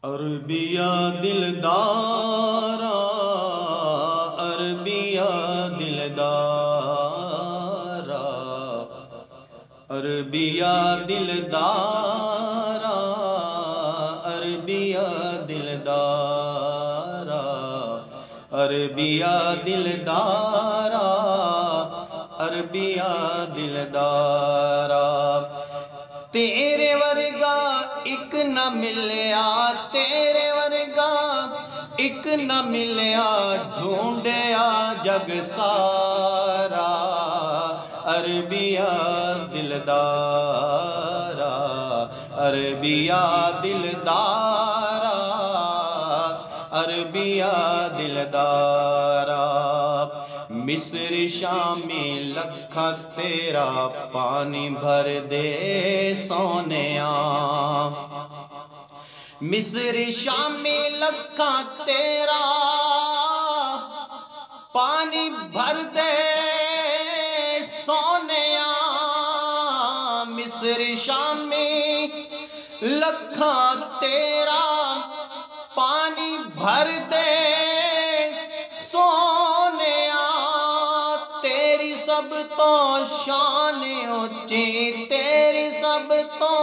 عربیہ دلدارا، عربیہ دلدارا، عربیہ دلدارا، عربیہ دلدارا، عربیہ دلدارا، عربیہ دلدارا۔ تیرے ورگا ایک نہ ملیا، تیرے ورگا ایک نہ ملیا، ڈھونڈیا جگ سارا، عربیہ دلدارا، عربیہ دلدارا، عربیہ دلدارا۔ مصر شامی لکھا تیرا پانی بھر دے سونیا، مصر شامی لکھا تیرا پانی بھر دے سونیا، مصر شامی لکھا تیرا پانی بھر دے سونیا، تیری سب تو شان اونچی، تیری سب تو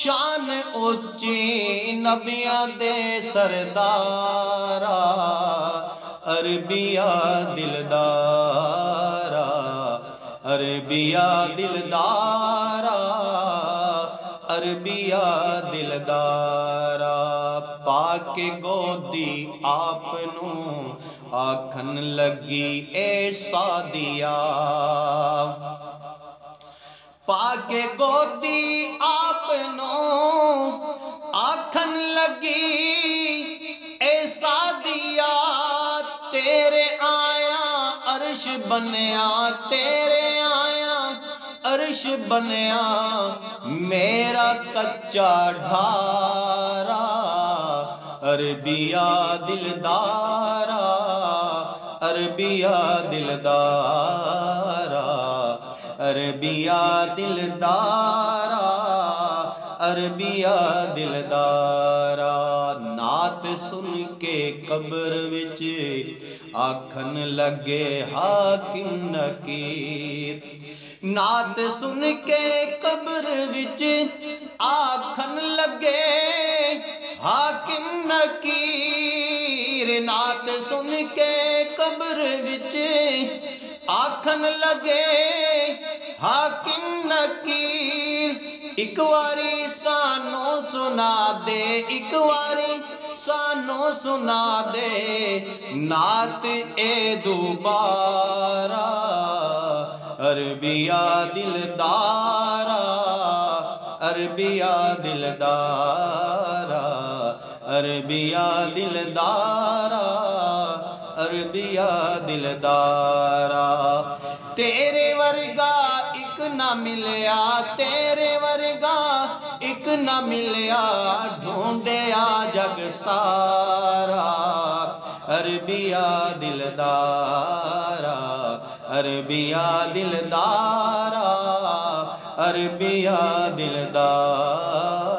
شان اونچی، نبیاں دے سردارا، عربیہ دلدارا، عربیہ دلدارا، عربیہ دلدارا۔ پاک گودی آپ نوں آکھن لگی اے سادیا، پاک گودی آپ نوں آکھن لگی اے سادیا، تیرے آیا عرش بنیا، تیرے آیا عرش بنیا، میرا کچا ڈھارا، عربیہ دلدارا، عربیہ دلدارا، عربیہ دلدارا، عربیہ دلدارا۔ نعت سن کے قبر وچ آکھن لگے حاکم نکیر، نعت سن کے قبر وچ آکھن لگے حاکم نکیر، نعت سن کے قبر وچ آکھن لگے حاکم نکیر، ایک واری سانو سنا دے، ایک واری سانو سنا دے نعت اے دوبارہ، عربیہ دلدارا، عربیہ دلدارا، عربیہ دلدارا، عربیہ دلدارا۔ تیرے ورگا ایک نہ ملیا، تیرے ورگا ایک نہ ملیا، ڈھونڈیا جگ سارا، عربیہ دلدارا، عربیہ دلدارا، عربیہ دلدارا۔